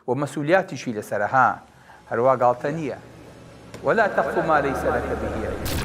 ومسؤولياتشی لەسەرها هەروە گاڵتە نییە ولا تقف ما ليس لك به علم.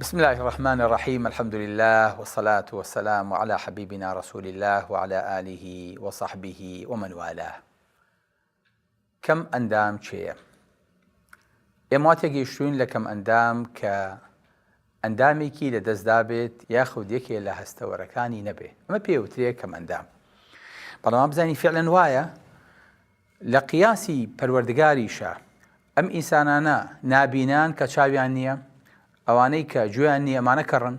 بسم الله الرحمن الرحيم. الحمد لله والصلاة والسلام على حبيبنا رسول الله وعلى آله وصحبه ومن والاه. كم أندام چێە؟ ئێمە تێگەیشتوین لە کەم ئەندام کە ئەندامێکی لە دەستدا بێت یاخود یەکێ لە هەستەوەرەکانی نەبێ، ئەمە پێوترێ کەم ئەندام. بەڵام بزانی فعلەن وایە لە قیاسی پەروەردگاریشە ئەم ئینسانانە نابینان کە چاویان نییە، ئەوانەی کە گوێیان نییە ئەمانە کەڕن،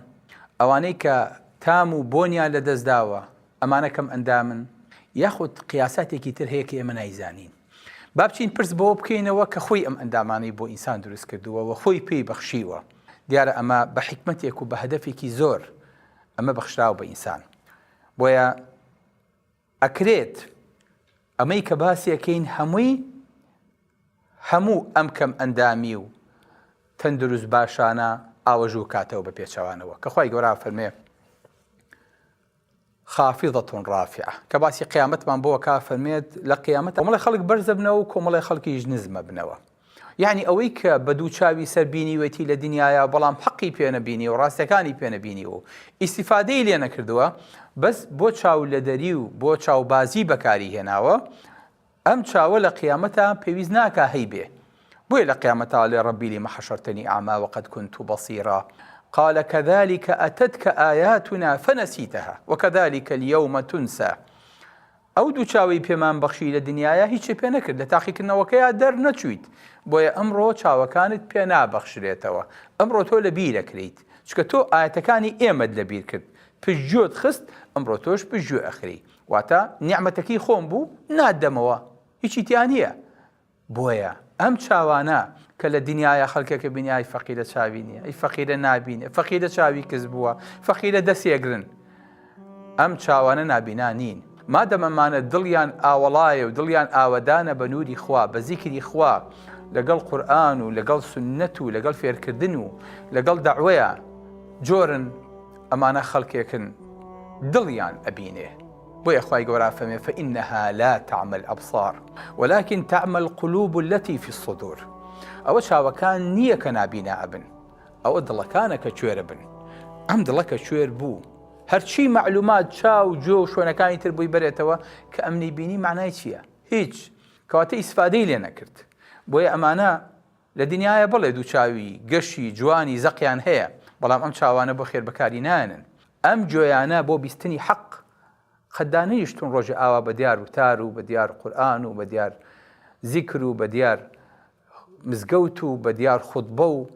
ئەوانەی کە تام و بۆنیان لە دەستداوە ئەمانە کەم ئەندامن، یاخود قیاساتێکی تر هەیە کە ئێمە نایزانین. با بچین پرس بەوە بکەینەوە کە خۆی ئەم ئەندامانەی بۆ ئینسان دروست کردووە و خۆی پێی بەخشیوە. دیارە ئەمە بە حکمەتێک و بە هەدەفێکی زۆر ئەمە بەخشراوە بە ئینسان. بۆیە ئەکرێت ئەمەی کە باسیەکەین هەموو ئەم کەم ئەندامی و تەندروست باشانە ئاوەژوو کاتەوە بە پێچەوانەوە کە خوای گەورە فەرمێ خافضة رافعة کە باسی قیامەتمان بۆوە کا فەرمێت لە قیامەت کۆمەڵی خەڵک بەرزە بنەوە و کۆمەڵی خەڵکیش نزمە بنەوە. یعنی ئەوەی کە بە دوو چاوی سەربینیوەتی لە دنیاە بەڵام حەقی پێ نەبینی و ڕاستەکانی پێ نەبینی و ئیسیفادەی لێ نەکردووە، بەس بۆ چاو لەدەری و بۆ چاوبازی بەکاری هێناوە، ئەم چاوە لە قیامەتە پێویست ناکا هەی بێ. بوي لقيامة على ربي لما حشرتني أعمى وقد كنت بصيرا قال كذلك أتتك آياتنا فنسيتها وكذلك اليوم تنسى. أو دو چاوي بيمان بخشي لدنيايا هيچ پێ نەکرد لە تاقیکردنەوەکەیە دەر نەچوویت، بۆیە ئەمڕۆ چاوەکانت پێ نابەخشرێتەوە، ئەمڕۆ تۆ لە بیرەکەیت چکە تۆ ئاەتەکانی ئێمەت لە بیر کرد، پشتگوێت خست، ئەمڕۆ تۆش پشتگوێ ئەخری، واتە نیعمەتەکەی خۆم بوو نادەمەوە، هیچی تیان نییە. بۆیە ئەم چاوانە کە لە دنیاە خەڵکێکە بینایی فەقیرە چاوی نییە، ئەی فەقیرە نابینێ، فەقیرە چاوی کەس بووە، فەقیرە دەسێگرن، ئەم چاوانە نابینانین. مادەم ئەمانە دڵیان ئاوەڵایە و دڵیان ئاوەدانە بە نووری خوا، بە زیکری خوا، لەگەڵ قورئان و لەگەڵ سوننەت و لەگەڵ فێرکردن و لەگەڵ دەعوەیە جۆرن، ئەمانە خەڵکێکن دڵیان ئەبینێ. بويا أخوي قورا فمي فإنها لا تعمى الأبصار ولكن تعمى القلوب التي في الصدور. أو شاوة كان نية كنابينا أبن أو دڵە كان كشوير بن أم دڵە كشوير بو هەرچی معلومات شاو جو شوێنەکانی تر بووی بەرێتەوە کە ئەمنی بینی معنای چییە؟ هیچ، کەواتە ئیسفادەی لێ نەکرد. بۆیە ئەمانە لە دنیاە بڵێ دوو چاوی گەشی جوانی زەقیان هەیە، بەڵام ئەم چاوانە بۆ خێربەکاری نانن. ئەم گوێیانە بۆ بیستنی حەق خەدانەیشتون ڕۆژە ئاوا بە دیار وتار و بە دیار قورئان و بە دیار زیکر و بە دیار مزگەوت و بە دیار خوتبە و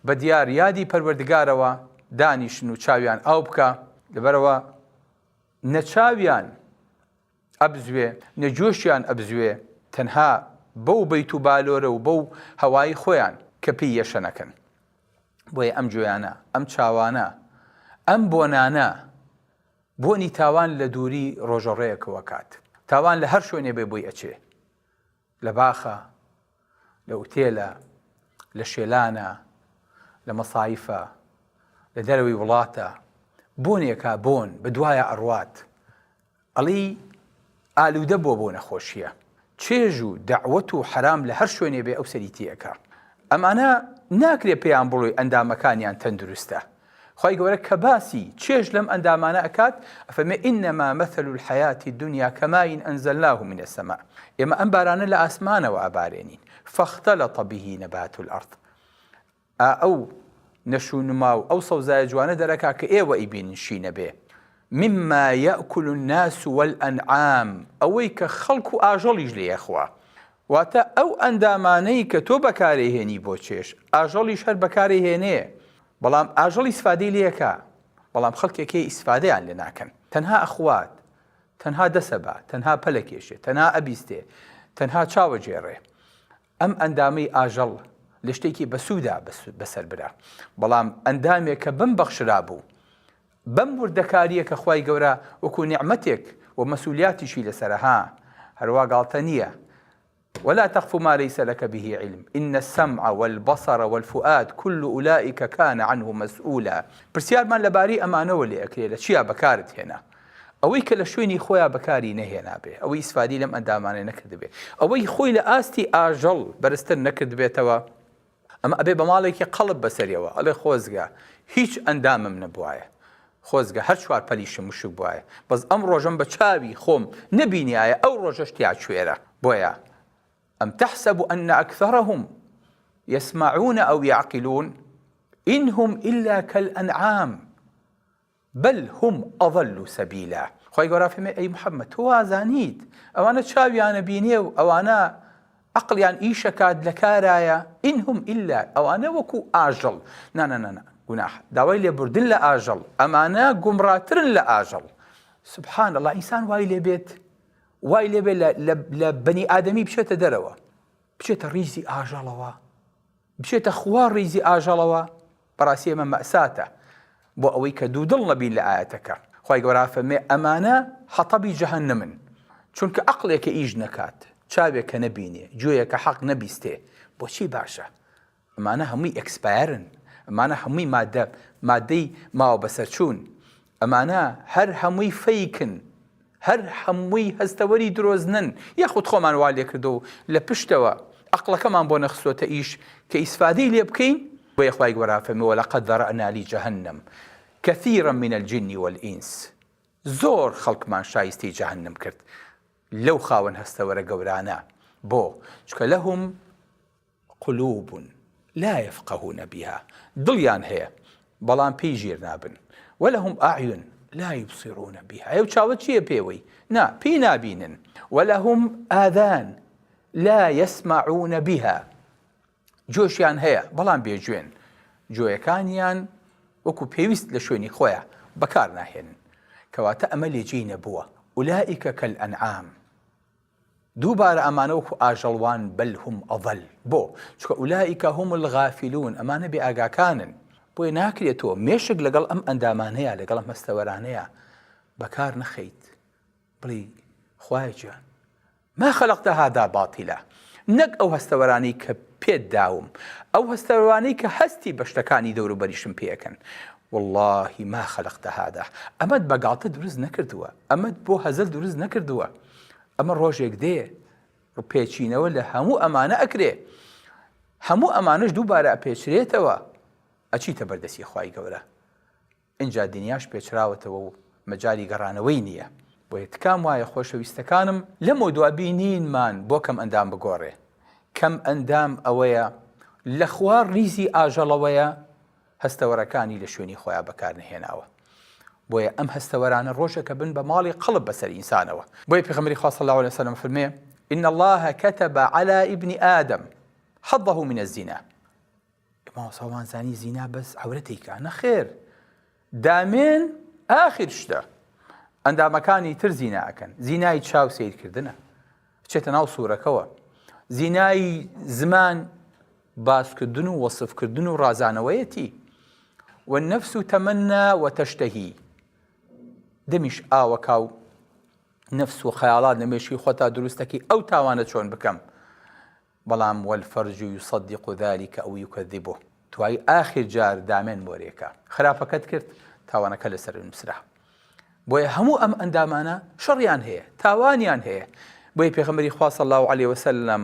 بە دیار یادی پەروەردگارەوە دانیشن و چاویان ئاو بکە، لەبەرەوە نەچاویان ئەبزوێ نەجۆشیان ئەبزوێ، تەنها بەو بەیت و بالۆرە و بەو هەوایی خۆیان کە پێی یەشە نەکەن. بۆیە ئەم گوێیانە، ئەم چاوانە، ئەم بۆنانە بۆنی تاوان لە دووری ڕۆژەڕێیەکەوە کات، تاوان لە هەر شوێنێ بێ بۆی ئەچێ، لە باخە، لە ئوتێلە، لە شێلانە، لە مەسایفە، لە دەرەوەی وڵاتە، بۆنێکە بۆن بە دوایە ئەڕوات، ئەڵی ئالوودە بۆ نەخۆشیە، چێژ و دەعوەت و حرام لە هەر شوێنێ بێ ئەو سەریتیەکە. ئەمانە ناکرێ پێیان بڵۆی ئەندامەکانیان تەندروستە. خی گەورە کە باسی چێژ لەم ئەندامانە ئەکات، ئەفەرمێ ئینەما مەثەل الحەیاة الدنیا کەماء أنزلناه من السماء. ئێمە ئەم بارانە لە ئاسمانەوە ئەبارێنین، فاختلط به نبات الأرض. ئەو نەشونما و ئەو سەوزایە جوانە دەرەکا کە ئێوە ئیبینن شینە بێ، مما يأكل الناس والأنعام، ئەوەی کە خەڵک و ئاژەڵیش لێخوا. واتە ئەو ئەندامانەی کە تۆ بەکارێهێنی بۆ چێژ، ئاژەڵیش هەر بەکارێهێنێ، بەڵام ئاژەڵی ئیسفادەی لێکە، بەڵام خەڵکێکی ئیسفادەیان لێ ناکەن، تەنها ئەخوات، تەنها دەسەبا، تەنها پەلەکێشێ، تەنها ئەبیستێ، تەنها چاوە جێڕێ. ئەم ئەندامەی ئاژەڵ لە شتێکی بەسوودا بەسەر برا بەڵام ئەندامێک کە بم بەخشرا بوو بەم وردەکاریە کە خوای گەورە وەکو نیعمەتێک و مەسئولیاتیشی لەسەرها هەروە گاڵتە نییە ولا تخف ما ليس لك به علم إن السمع والبصر والفؤاد كل أولئك كان عنه مسؤولا پرسیارمان لەبارەی ئەمانەوە لێ ئەکرێ لە چیا بەکارت هێنا ئەوەی کە لە شوێنی خۆیان بەکاری نەهێنا بێ ئەوەی ئیسفادی لەم ئەندامانە نەکرد بێ ئەوەی خۆی لە ئاستی ئاژەڵ بەرزتر نەکرد بێتەوە ئەمە ئەبێ بە ماڵێکی قەڵب بەسەریەوە ئەڵێ خۆزگە هیچ ئەندامم نەبوایە خۆزگە هەر چوار پەلیشم مشک بواە بەس ئەم ڕۆژەم بە چاوی خۆم نەبینایە ئەو ڕۆژەشتیا کوێرە بۆیە أم تحسب أن أكثرهم يسمعون أو يعقلون إن هم إلا كالأنعام بل هم أضل سبيلا خوای گەورە فەرمێ ئەی محەممەد تۆ وازانیت ئەوانە چاویانە بینێ و ئەوانە عەقڵیان ئیشەکات لە کارایە إن هم إلا ئەوانە وەکو ئاژەڵ نانەنە گوناح داوای لێبوردن لە ئاژەڵ ئەمانە گومڕاترن لە ئاژەڵ سبحان الله ئینسان وای لێ بێت وای لێ بێ لە بەنی ئادەمی بچێتە دەرەوە بچێتە ڕیزی ئاژەڵەوە بچێتە خوار ڕیزی ئاژەڵەوە بەڕاستی ئەمە مەئساتە بۆ ئەوەی کە دوودڵ نەبین لە ئاەتەکە خوای گەورە فەرمێ ئەمانە حەتەبی جەهەنەمن چونکە عەقڵێکە ئیش نەکات چاوێکە نەبینێ گوێیەکە حەق نەبیستێ بۆچی باشە ئەمانە هەمووی ئەکسپایرن ئەمانە هەمووی مادەی ماوە بەسەرچوون ئەمانە هەر هەمووی فەیکن هەر هەمووی هەستەوەری درۆزنن یاخود خۆمان وا لێ کردو لە پشتەوە عەقڵەکەمان بۆ نەخسۆتە ئیش کە ئیسفادەی لێ بکەین بۆیە خوای گەورە فەرمێ وەلەقەد ذەرەئنا لجەهەنەم كثيرا من الجن والإنس زۆر خەڵکمان شایستی جەهەنەم کرد لەو خاوەن هەستەوەرە گەورانە بۆ چکە لەهم قلوب لا يفقهون بها دڵیان هەیە بەڵام پێی ژیر نابن ولهم أعين لا يبصرون بها ئەو چاوە چییە پێوەی نا پێی نابینن ولهم آذان لا يسمعون بها جۆشیان هەیە بەڵام بێگوێن گوێیەکانیان وەکو پێویست لە شوێنی خۆیان بەکار ناهێنن کەواتە ئەمە لێجێی نەبووە ئولائیکە کەلئەنعام دووبارە ئەمانە وەکو ئاژەڵوان بەل هم ئەضەل بۆ چکە ئولائیکە هم الغافلون ئەمانە بێ ئاگاکانن بۆیە ناکرێتەوە مێشک لەگەڵ ئەم ئەندامانەیە لەگەڵ ئەم هەستەوەرانەیە بەکار نەخەیت بڵێ خوایە گیان ما خەلەقتە هادا باتیلە نەک ئەو هەستەوەرانەی کە پێت داوم ئەو هەستەوەرانەی کە هەستی بە شتەکانی دەوروبەریشم پێەکەن واللهی ما خەلەقتە هادا ئەمەت بەگاڵتە دروست نەکردووە ئەمەت بۆ هەزل دروست نەکردووە ئەمە ڕۆژێک دێ پێچینەوە لە هەموو ئەمانە ئەکرێ هەموو ئەمانش دووبارە ئەپێچرێتەوە ئەچیتە بەردەستی خوای گەورە ئینجا دنیاش پێچراوەتەوە و مەجای گەڕانەوەی نییە بۆیە تکام وایە خۆشەویستەکانم لەمە دوابینینمان بۆ کەم ئەندام بگۆڕێ کەم ئەندام ئەوەیە لە خوار ریزی ئاژەڵەوەیە هەستەوەرەکانی لە شوێنی خۆیان بەکار نهێناوە بۆیە ئەم هەستەوەرانە ڕۆژێکە بن بە ماڵی قەڵب بەسەر ئینسانەوە بۆیە پێغەمبەری خوا صلی الله علیه وسلم فەرمێ إن الله كتب على ابن آدم حظه من الزنا ما ساوان زانی زینا بەس عەورەتێکە نەخێر دامێن ئاخر شتە ئەندامەکانی تر زینا ئەکەن زینای چاو سیرکردنە بچێتە ناو سوورەکەوە زینای زمان باسکردن و وەسفکردن و ڕازانەوەیەتی والنفس تمنى وتشتهي دەمیش ئاوەکاو نفس و خەیاڵات نەمێشی خۆتا دروستەکەی ئەو تاوانە چۆن بکەم بەڵام والفرج يصدق ذلك أو يكذبه توای ئاخر جار دامێن بۆرێکە خراپەکەت کرد تاوانەکە لەسەر نووسرا بۆیە هەموو ئەم ئەندامانە شەڕیان هەیە تاوانیان هەیە بۆیە پێغەمبەری خوا صلی الله عليه وسلم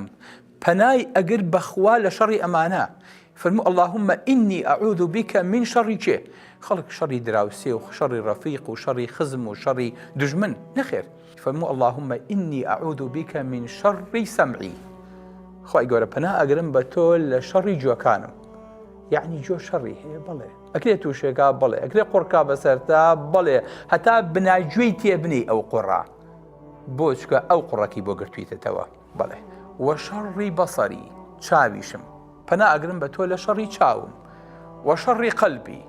پەنای ئەگر بەخوا لە شەڕی ئەمانە فەرموو اللهم إني أعوذ بك من شر چێ خەڵک شەڕی دراوسێ و شەڕی ڕەفیق و شەڕی خزم و شەڕی دژمن نەخێر فەرموو اللهم إني أعوذ بك من شر سمعي خوای گەورە پەنا ئەگرم بە تۆ لە شەڕی گوێکانم یعنی جۆ شەڕی هەیە بەڵێ ئەکرێ تووشێکا بڵێ ئەکرێ قوڕکا بەسەرتا بڵێ هەتا بناگوێی تێبنی ئەو قوڕا بۆ چکە ئەو قوڕەکی بۆ گرتوویتەوە بڵێ وە شەڕی بەسەری چاویشم پەنا ئەگرم بە تۆ لە شەڕی چاوم وە شەڕی قەلبی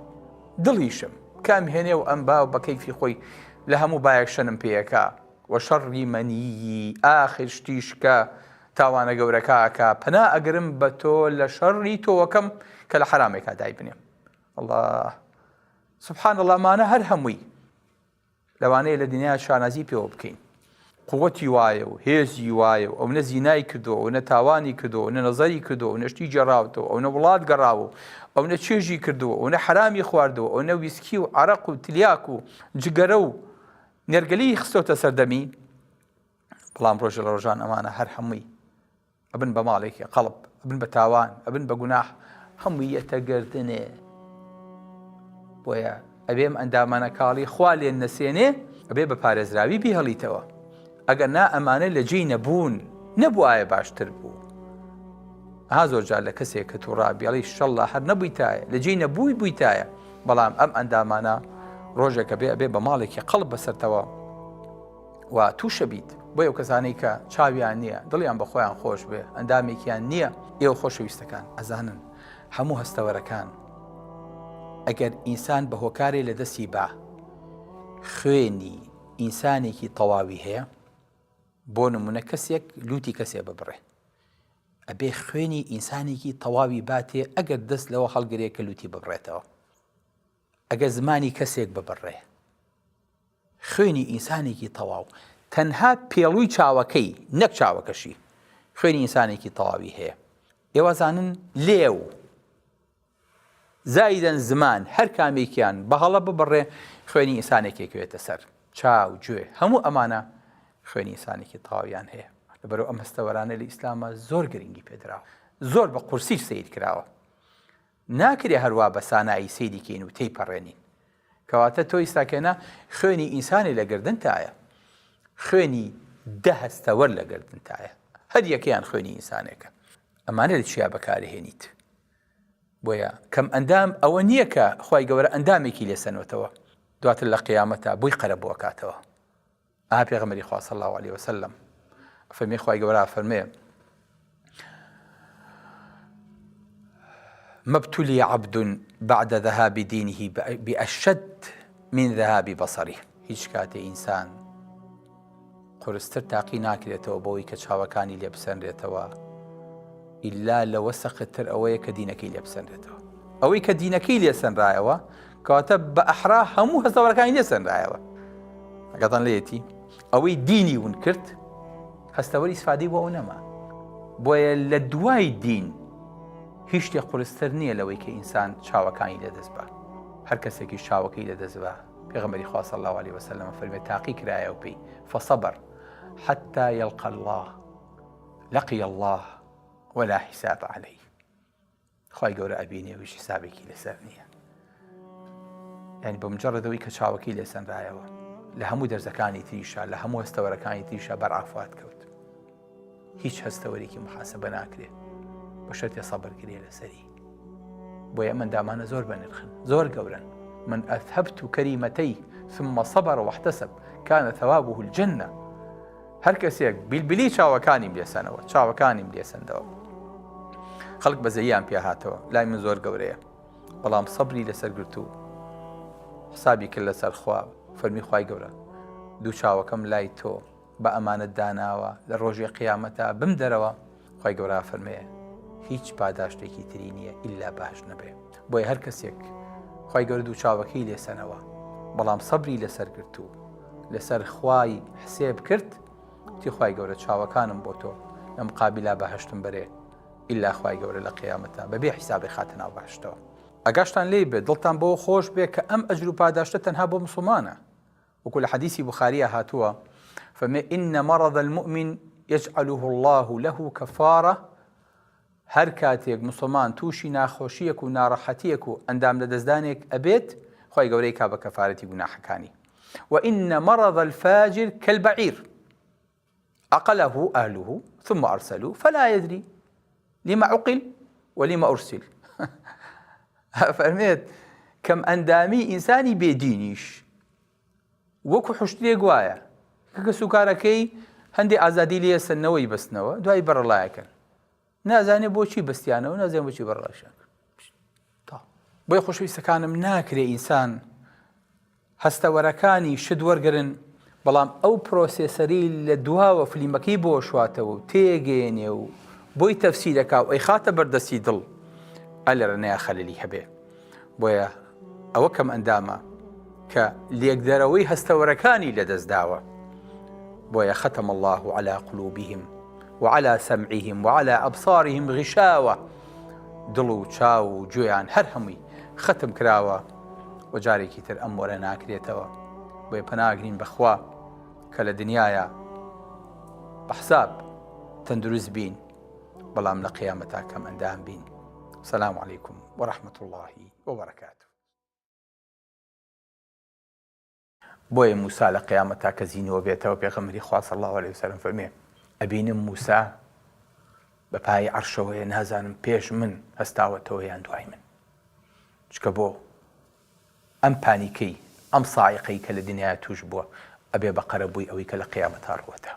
دڵیشم کام هێنێ و ئەم با و بە کەیفی خۆی لە هەموو بایەک شەنم پێیەکە وە شەڕی مەنیی ئاخر شتیش کە تاوانە گەورەکەکە پەنا ئەگرم بە تۆ لە شەڕی تۆوەکەم کە لە حرامێکا دای بنێم. الله سبحان الله مانە هەر هەمووی لەوانەیە لە دنیا شانازی پێوە بکەین. قووەتی وایە و هێزی وایە و ئەو نە زینای کردو و نە تاوانی کردو و نە نەزەری کردو و نەشتی جێڕاوتەوە ئەو نە وڵات گەڕاوە ئەو نە چێژی کردووە ئەو نە حرامی خواردەوە ئەو نە ویسکی و عەرەق و تلیاک و جگەرە و نێرگەلی خستۆتە سەردەمی. بەڵام ڕۆژە لە ڕۆژان ئەمانە هەر هەمووی ئەبن بە ماڵێکی قەڵب، ئەبن بە تاوان، ئەبن بە گوناح، هەمووی یەتەگردنێ. بۆیە ئەبێم ئەندامانە کاڵی خوا لێن نەسێنێ، ئەبێ بە پارێزراوی بیهەڵیتەوە. ئەگەر نا ئەمانە لە جێی نەبوون نەبوایە باشتر بوو. زۆر جار لە کەسێک کە توو ڕابیڵی شەڵڵا هەر نەبوویتایە لە جێی نەبووی بوویتایە، بەڵام ئەم ئەندامانە ڕۆژێکە بێ بە ماڵێکی قەڵب بەسەرتەوە و تووشە بیت. بۆ ئەو کەسانەی کە چاویان نییە، دڵیان بە خۆیان خۆش بێ، ئەندامێکیان نییە، ئێوە خۆشەویستەکان ئەزانن هەموو هەستەوەرەکان ئەگەر ئینسان بە هۆکارێ لە دەستی با خوێنی ئینسانێکی تەواوی هەیە، بۆ نمونە کەسێک لوتی کەسێ ببڕێ، ئەبێ خوێنی ئینسانێکی تەواوی باتێ ئەگەر دەست لەوە هەڵگرێت کە لوتی ببڕێتەوە. ئەگەر زمانی کەسێک ببڕێ، خوێنی ئینسانێکی تەواو، تەنها پێڵووی چاوەکەی نەک چاوەکەشی خوێنی ئینسانێکی تەواوی هەیە. ئێوە زانن لێو زایدەن زمان هەر کامێکیان بە هەڵە ببڕێ خوێنی ئینسانێکێکوێتە سەر چاو گوێ، هەموو ئەمانە خوێنی ئینسانێکی تەواویان هەیە. لەبەرەوە ئەم هەستەوەرانە لە ئیسلامە زۆر گرنگی پێدراوە، زۆر بە قورسیش سەیر کراوە. ناکرێ هەروە بە سانایی سەیریکەین و تێیپەڕێنین، کەواتە تۆ ئیساکێنە خوێنی ئینسانی لە گردنتایە، خوێنی دە هەستەوەر لە گردنتایە، هەر یەکەیان خوێنی ئینسانێکە. ئەمانە لە چیا بەکارهێنیت؟ بۆیە کەم ئەندام ئەوە نییە کە خوای گەورە ئەندامێکی لێسەنوێتەوە دواتر لە قیامەتە بووی قەرە بۆ کاتەوە. پێغەمبەری خوا صلی الله علیه وسلم فەرمێ خوای گەورە فەرمێ ما ابتلي عبد بعد ذهاب دينه بأشد من ذهاب بصره. هیچ کاتێ ئینسان قورستر تاقی ناکرێتەوە بەوەی کە چاوەکانی لێ بسەنرێتەوە ئیلا لەوە سەختتر ئەوەیە کە دینەکەی لێ بسەنرێتەوە. ئەوەی کە دینەکەی لێ سەنرایەوە کەواتە بە ئەحرا هەموو هەستەوەرەکانی لێ سەنرایەوە. ئەگەڵان لێتی ئەوەی دینی ون کرد هەستەوەری سفادی بۆ ئەو نەما. بۆیە لە دوای دین هیچ شتێک قورستر نییە لەوەی کە ئینسان چاوەکانی لێدەست بە. هەر کەسێکی چاوەکەی لێدەست بە پێغەمبەری خوا صلی الله علیه وسلم فەرمێ تاقی کرایەوە پێی فصبر حتى يلقى الله لقي الله ولا حساب عليه. خوای گەورە ئەبینێ ویش حسابێکی لەسەر نییە. یعنی بە مجرەدەوەی کە چاوەکەی لێسەنرایەوە لە هەموو دەرزەکانی تریشە لە هەموو هەستەوەرەکانی تریشە بەرعافات کەوت. هیچ هەستەوەرێکی محاسبە ناکرێت بە شەرتێ سەبرگرێ لەسەری. بۆیە ئەمەندامانە زۆر بەنرخن، زۆر گەورن. من أذهبت كريمتيه ثم صبر واحتسب كان ثوابه الجنة. هەر کەسێک بیلبیلی چاوەکانیم لێسەنەوە، چاوەکانیم لێسەندەوە، خەڵک بەزەییان پێ هاتەوە، لای من زۆر گەورەیە، بەڵام سەبری لەسەر گرتو حسابی کرد لەسەر خوا. فەرمی خوای گەورە دوو چاوەکەم لای تۆ بە ئەمانەت داناوە لە ڕۆژی قیامەتە بم دەرەوە. خوای گەورە فەرمێ هیچ پاداشتێکی تری نییە ئیلا باش نەبێ. بۆیە هەر کەسێک خوای گەورە دوو چاوەکەی لێسەنەوە بەڵام سەبری لەسەر گرتو لەسەر خوای حسێب کرد، تی خوای گەورە چاوەکانم بۆ تۆ لە مقابلا بەهەشتم بەرێ ئیلا خوای گەورە لە قیامەتە بەبێ حیسابی خاتە ناو بەهەشتەوە. ئەگاشتان لێ بێت دڵتان بۆ خۆش بێ کە ئەم ئەجر و پاداشتە تەنها بۆ مسلمانە. وەکو لە حەدیسی بوخاریە هاتووە فەرمێ ئین مەڕەض المؤمن يجعله الله له كفارة. هەر کاتێک مسلمان تووشی ناخۆشیەک و ناڕەحەتیەک و ئەندام لە دەستدانێک ئەبێت خوای گەورەی کا بە کەفارەتی گوناحەکانی. وإن مرض الفاجر كالبعير عقله أهله ثم أرسلوه فلا يدري لما عقل ولما أرسل. فەرمێت کەم ئەندامی ئینسانی بێدینیش وەکو حوشتێک وایە کە سوکارەکەی هەندێک ئازادی لێ سنەوەی بەستنەوە دوای بەرەڵایەکەن، نازانێ بۆچی بەستیانەوە، نازانێ بۆچی بەرەڵاشیان. بۆی خۆشەویستەکانم ناکرێ ئینسان هەستەوەرەکانی شت وەرگرن بەڵام ئەو پرۆسێسەری لە دواوە فلیمەکەی بۆ شواتەوە و تێگەێنێ و بۆی تەفسیرەکە و ئەی خاتە بەردەستی دڵ ئە لە ڕێنەیە خەلەلی هەبێ. بۆیە ئەوە کەم ئەندامە کە لێکدەرەوەی هەستەوەرەکانی لەدەستداوە. بۆیە ختم الله على قلوبهم وعلى سمعهم وعلى أبصارهم غشاوة، دڵ و چاو و گوێیان هەر هەمووی ختم کراوە و جارێکی تر ئەم وەرە ناکرێتەوە. بۆیە پەناگرین بەخوا کە لە دنیاە بەحساب تەندروست بین، بەڵام لە قیامەتا کەم ئەندام بین. السلام عليكم ورحمة الله وبركاته. بۆیە موسا لە قیامەتا کە زینەوە بێتەوە پێغەمبەری خوا صلی الله عليه وسلم فەرمێ ئەبینم موسا بە پای عەرشەوەیە، نازانم پێش من هەستاوەتەوە یان دوای من، چکە بۆ ئەم پانیکەی ئەم ساعیقەی کە لە دنیاە توش بووە ئەبێ بەقەرە بووی ئەوەی کە لە قیامەتا ڕوەتە.